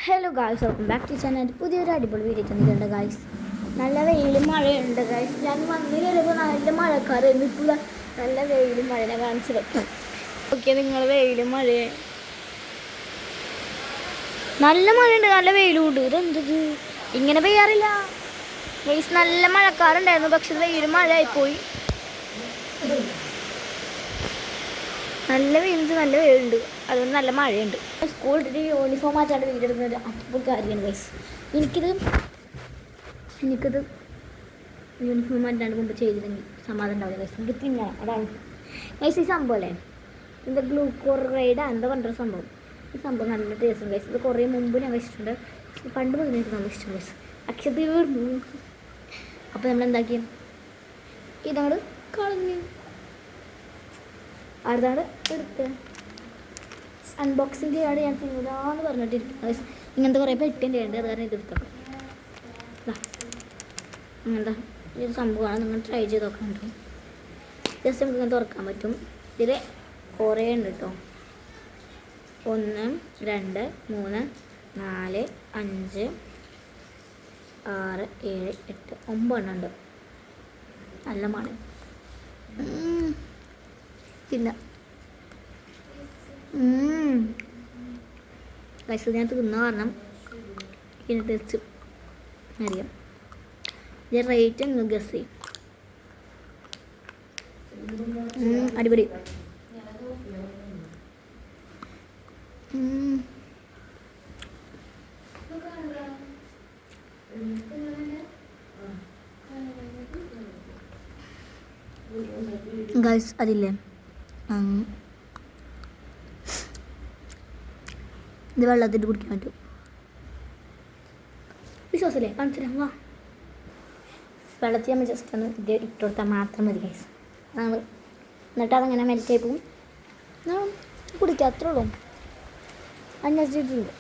Hello guys, welcome back to channel. പുതിയൊരു അടിപൊളി video തന്നിട്ടുണ്ട് ഗായ്സ്. നല്ല വെയിലും മഴയുണ്ട് ഗായ്സ്. ഞാൻ വന്നു കയറിയപ്പോൾ നല്ല മഴക്കാരായിരുന്നു. ഇപ്പോൾ നല്ല വെയിലും മഴ ഞാൻ കാണിച്ചു വെക്കും. ഓക്കെ, നിങ്ങൾ വെയിലും മഴ, നല്ല മഴയുണ്ട്, നല്ല വെയിലും ഉണ്ട്. ഇതെന്തത് ഇങ്ങനെ പെയ്യാറില്ല ഗായ്സ്. നല്ല മഴക്കാറുണ്ടായിരുന്നു, പക്ഷെ വെയിലും മഴയായിപ്പോയി. നല്ല വെയിലുണ്ട്, നല്ല വെയിലുണ്ട്, അതുകൊണ്ട് നല്ല മഴയുണ്ട്. സ്കൂൾ യൂണിഫോം മാറ്റാണ്ട് വീടെടുക്കുന്നത് അപ്പോൾ കാര്യമാണ് ഗൈസ്. എനിക്കത് യൂണിഫോം മാറ്റാണ്ട് മുമ്പ് ചെയ്തില്ലെങ്കിൽ സമാധാനം ഉണ്ടാവില്ല ഗൈസ്. എനിക്ക് തിന്നണം, അതാണ് ഗൈസ്. ഈ സംഭവം അല്ലേ, എന്താ ഗ്ലൂക്കോറൈഡാ എന്താ പറഞ്ഞൊരു സംഭവം. ഈ സംഭവം നല്ല ടേസ്റ്റ് ഗൈസ്. ഇത് കുറേ മുമ്പ് ഞാൻ കഴിച്ചിട്ടുണ്ട്, പണ്ട് മുതൽ എനിക്ക് നല്ല ഇഷ്ടം ഗൈസ്. പക്ഷെ തീർന്നു. അപ്പോൾ നമ്മൾ എന്താക്കി, ഇതങ്ങോട്ട് കളഞ്ഞു, അതാണ് എടുത്ത് അൺബോക്സിങ് ചെയ്യാണ്ട് ഞാൻ തിന്നൂലാന്ന് പറഞ്ഞിട്ടിരിക്കുന്നത്. ഇങ്ങനത്തെ കുറേ പെട്ടിൻ്റെ ഉണ്ട്, അത് കാരണം ഇതെടുത്തോ. അങ്ങനത്തെ ഒരു സംഭവമാണ്, നിങ്ങൾ ട്രൈ ചെയ്ത് നോക്കാൻ പറ്റും. ജസ്റ്റ് നമുക്ക് ഇങ്ങനെ തുറക്കാൻ പറ്റും. ഇതിൽ കുറേ ഉണ്ട് കേട്ടോ. 1 2 3 4 5 6 7 8 9 ഉണ്ട്. നല്ല മഴ പിന്നെ പൈസ ഞാൻ തിന്ന കാരണം ഇതിന് ടേസ്റ്റ് അറിയാം. ഇത് റേറ്റ് ഒന്ന് ഗസ് ചെയ്യും. അടിപൊളി. ഗൈസ്, അതില്ലേ ഇത് വെള്ളത്തിട്ട് കുടിക്കാൻ പറ്റും. വിശ്വാസമല്ലേ, കാണിച്ചു തരാം. വാ, വെള്ളത്തിൽ നമ്മൾ ജസ്റ്റ് ഒന്ന് ഇത് ഇട്ട് കൊടുത്താൽ മാത്രം മതി ഗൈസ്. നമ്മൾ എന്നിട്ട് അതങ്ങനെ മെൽറ്റായി പോവും. കുടിക്കുക, അത്രേ ഉള്ളൂ. അന്വേഷിച്ചിട്ടുണ്ട്.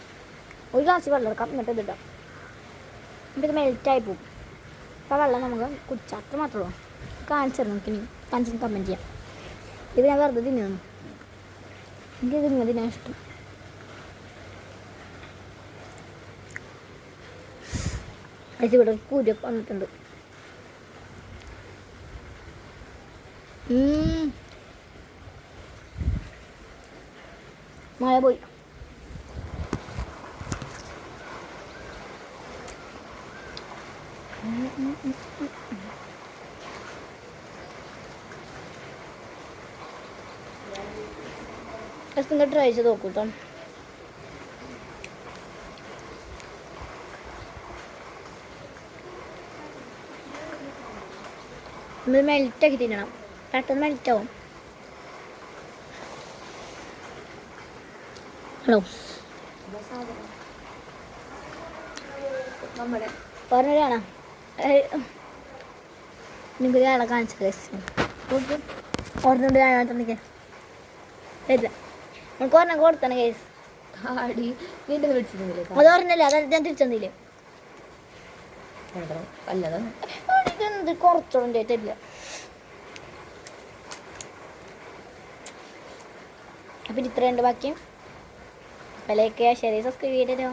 ഒരു ഗ്ലാസ് വെള്ളം എടുക്കാം, എന്നിട്ട് ഇതിടാം. എന്നിട്ട് ഇത് മെൽറ്റായി പോവും. അപ്പോൾ വെള്ളം നമുക്ക് കുടിച്ചാൽ അത്ര മാത്രമേ ഉള്ളൂ. കാണിച്ചു തരാം, നമുക്ക് ഇനി കാണിച്ചു കമൻറ്റ് ചെയ്യാം. ഇത് ഞാൻ വെറുതെ തിന്നു, എനിക്കിത് ഇങ്ങനെ തിന്നാൻ ഇഷ്ടം. ഇവിടെ കൂരിയൊക്കെ വന്നിട്ടുണ്ട്. മഴ പോയി. ജസ്റ്റ് ട്രൈ ചെയ്ത് നോക്കൂ കേട്ടോ. നമ്മൾ മെൽറ്റാക്കി തിന്നണം, പെട്ടെന്ന് മെൽറ്റാവും. ഹലോ, പറഞ്ഞാണ് നിങ്ങൾക്ക് ഒരാളെ കാണിച്ചത് ഓർമ്മ കാണിച്ചിട്ടുണ്ടെങ്കിൽ വരില്ല. നമുക്ക് ഒരെണ്ണം കൊടുത്തണ കേസ്. അത് പറഞ്ഞല്ലേ, അത് ഞാൻ തിരിച്ചെന്നില്ലേ. എന്ത് കുറച്ചോളം തരില്ല. അപ്പം ഇത്രയുണ്ട് ബാക്കി. ലൈക്ക് ചെയ്യുക, ഷെയർ ചെയ്യുക, സബ്സ്ക്രൈബ് ചെയ്തിട്ട്